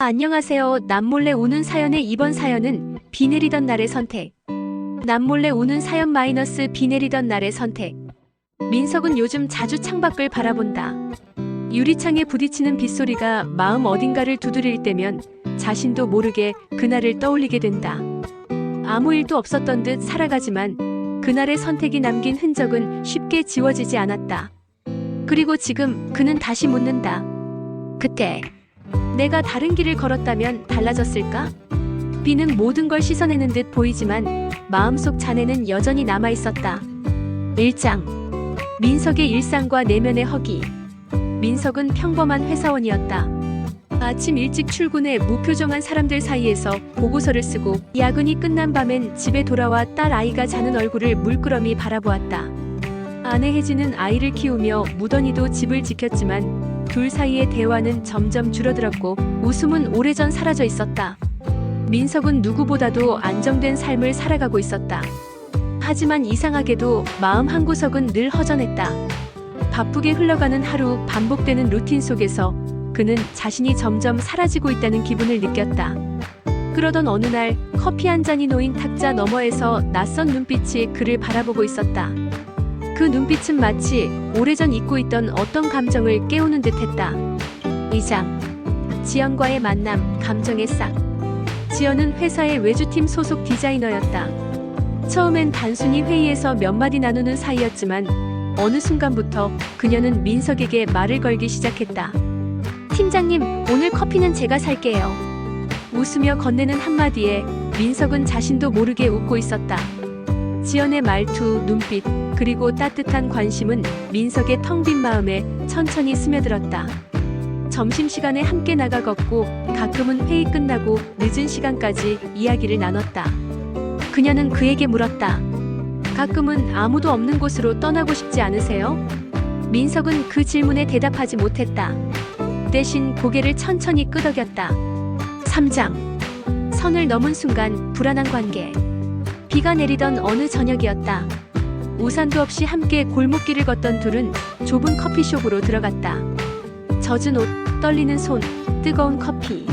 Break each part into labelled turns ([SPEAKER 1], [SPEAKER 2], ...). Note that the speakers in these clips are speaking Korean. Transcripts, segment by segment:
[SPEAKER 1] 안녕하세요. 남몰래 우는 사연의 이번 사연은 비 내리던 날의 선택. 남몰래 우는 사연 마이너스 비 내리던 날의 선택. 민석은 요즘 자주 창밖을 바라본다. 유리창에 부딪히는 빗소리가 마음 어딘가를 두드릴 때면 자신도 모르게 그날을 떠올리게 된다. 아무 일도 없었던 듯 살아가지만 그날의 선택이 남긴 흔적은 쉽게 지워지지 않았다. 그리고 지금 그는 다시 묻는다. 그때 내가 다른 길을 걸었다면 달라졌을까? 비는 모든 걸 씻어내는 듯 보이지만 마음속 잔해는 여전히 남아있었다. 1장. 민석의 일상과 내면의 허기. 민석은 평범한 회사원이었다. 아침 일찍 출근해 무표정한 사람들 사이에서 보고서를 쓰고 야근이 끝난 밤엔 집에 돌아와 딸 아이가 자는 얼굴을 물끄러미 바라보았다. 아내 혜진은 아이를 키우며 무던히도 집을 지켰지만 둘 사이의 대화는 점점 줄어들었고 웃음은 오래전 사라져 있었다. 민석은 누구보다도 안정된 삶을 살아가고 있었다. 하지만 이상하게도 마음 한구석은 늘 허전했다. 바쁘게 흘러가는 하루, 반복되는 루틴 속에서 그는 자신이 점점 사라지고 있다는 기분을 느꼈다. 그러던 어느 날 커피 한 잔이 놓인 탁자 너머에서 낯선 눈빛이 그를 바라보고 있었다. 그 눈빛은 마치 오래전 잊고 있던 어떤 감정을 깨우는 듯했다. 2장. 지연과의 만남, 감정의 싹. 지연은 회사의 외주팀 소속 디자이너였다. 처음엔 단순히 회의에서 몇 마디 나누는 사이였지만 어느 순간부터 그녀는 민석에게 말을 걸기 시작했다. 팀장님, 오늘 커피는 제가 살게요. 웃으며 건네는 한마디에 민석은 자신도 모르게 웃고 있었다. 지연의 말투, 눈빛, 그리고 따뜻한 관심은 민석의 텅 빈 마음에 천천히 스며들었다. 점심시간에 함께 나가 걷고 가끔은 회의 끝나고 늦은 시간까지 이야기를 나눴다. 그녀는 그에게 물었다. 가끔은 아무도 없는 곳으로 떠나고 싶지 않으세요? 민석은 그 질문에 대답하지 못했다. 대신 고개를 천천히 끄덕였다. 3장. 선을 넘은 순간 불안한 관계. 비가 내리던 어느 저녁이었다. 우산도 없이 함께 골목길을 걷던 둘은 좁은 커피숍으로 들어갔다. 젖은 옷, 떨리는 손, 뜨거운 커피.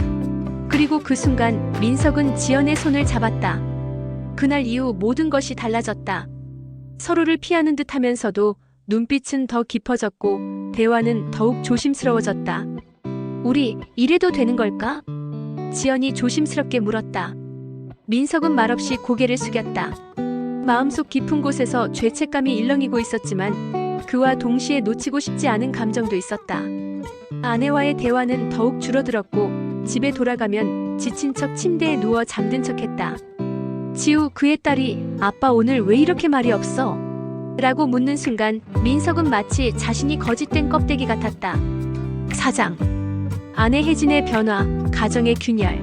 [SPEAKER 1] 그리고 그 순간 민석은 지연의 손을 잡았다. 그날 이후 모든 것이 달라졌다. 서로를 피하는 듯 하면서도 눈빛은 더 깊어졌고 대화는 더욱 조심스러워졌다. 우리 이래도 되는 걸까? 지연이 조심스럽게 물었다. 민석은 말없이 고개를 숙였다. 마음속 깊은 곳에서 죄책감이 일렁이고 있었지만 그와 동시에 놓치고 싶지 않은 감정도 있었다. 아내와의 대화는 더욱 줄어들었고 집에 돌아가면 지친 척 침대에 누워 잠든 척했다. 지우, 그의 딸이 아빠 오늘 왜 이렇게 말이 없어? 라고 묻는 순간 민석은 마치 자신이 거짓된 껍데기 같았다. 4장. 아내 혜진의 변화, 가정의 균열.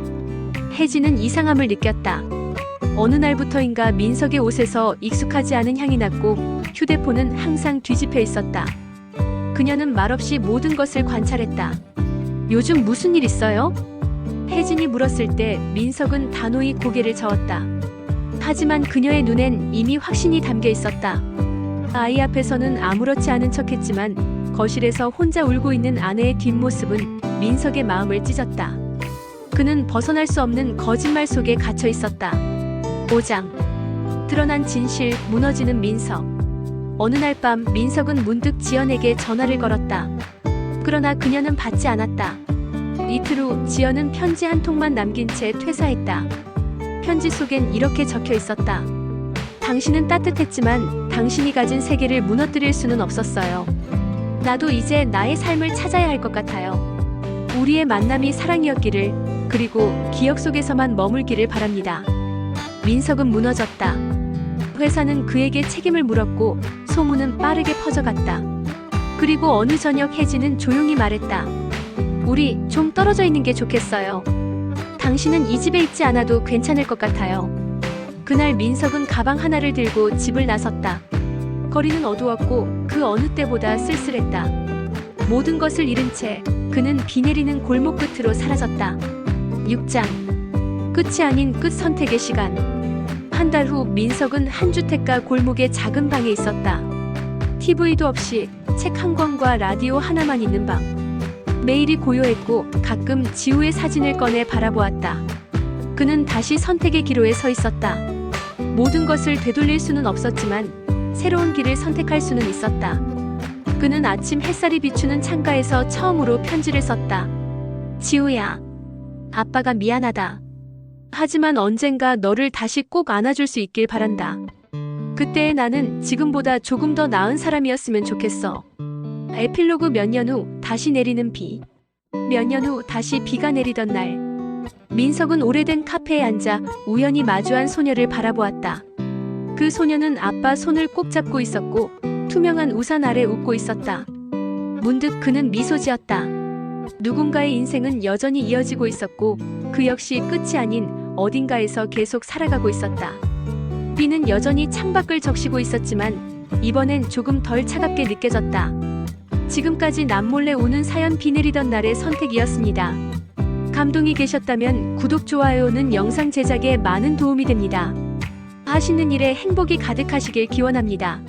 [SPEAKER 1] 혜진은 이상함을 느꼈다. 어느 날부터인가 민석의 옷에서 익숙하지 않은 향이 났고 휴대폰은 항상 뒤집혀 있었다. 그녀는 말없이 모든 것을 관찰했다. 요즘 무슨 일 있어요? 혜진이 물었을 때 민석은 단호히 고개를 저었다. 하지만 그녀의 눈엔 이미 확신이 담겨 있었다. 아이 앞에서는 아무렇지 않은 척했지만 거실에서 혼자 울고 있는 아내의 뒷모습은 민석의 마음을 찢었다. 그는 벗어날 수 없는 거짓말 속에 갇혀 있었다. 5장. 드러난 진실, 무너지는 민석. 어느 날 밤 민석은 문득 지연에게 전화를 걸었다. 그러나 그녀는 받지 않았다. 이틀 후 지연은 편지 한 통만 남긴 채 퇴사했다. 편지 속엔 이렇게 적혀 있었다. 당신은 따뜻했지만 당신이 가진 세계를 무너뜨릴 수는 없었어요. 나도 이제 나의 삶을 찾아야 할 것 같아요. 우리의 만남이 사랑이었기를, 그리고 기억 속에서만 머물기를 바랍니다. 민석은 무너졌다. 회사는 그에게 책임을 물었고 소문은 빠르게 퍼져갔다. 그리고 어느 저녁 혜진은 조용히 말했다. 우리 좀 떨어져 있는 게 좋겠어요. 당신은 이 집에 있지 않아도 괜찮을 것 같아요. 그날 민석은 가방 하나를 들고 집을 나섰다. 거리는 어두웠고 그 어느 때보다 쓸쓸했다. 모든 것을 잃은 채 그는 비 내리는 골목 끝으로 사라졌다. 6장. 끝이 아닌 끝 선택의 시간. 한 달 후 민석은 한 주택가 골목의 작은 방에 있었다. TV도 없이 책 한 권과 라디오 하나만 있는 방. 매일이 고요했고 가끔 지우의 사진을 꺼내 바라보았다. 그는 다시 선택의 기로에 서 있었다. 모든 것을 되돌릴 수는 없었지만 새로운 길을 선택할 수는 있었다. 그는 아침 햇살이 비추는 창가에서 처음으로 편지를 썼다. 지우야, 아빠가 미안하다. 하지만 언젠가 너를 다시 꼭 안아줄 수 있길 바란다. 그때의 나는 지금보다 조금 더 나은 사람이었으면 좋겠어. 에필로그. 몇 년 후 다시 내리는 비. 몇 년 후 다시 비가 내리던 날, 민석은 오래된 카페에 앉아 우연히 마주한 소녀를 바라보았다. 그 소녀는 아빠 손을 꼭 잡고 있었고 투명한 우산 아래 웃고 있었다. 문득 그는 미소 지었다. 누군가의 인생은 여전히 이어지고 있었고 그 역시 끝이 아닌 어딘가에서 계속 살아가고 있었다. 비는 여전히 창밖을 적시고 있었지만 이번엔 조금 덜 차갑게 느껴졌다. 지금까지 남몰래 오는 사연. 비 내리던 날의 선택이었습니다. 감동이 계셨다면 구독, 좋아요는 영상 제작에 많은 도움이 됩니다. 하시는 일에 행복이 가득하시길 기원합니다.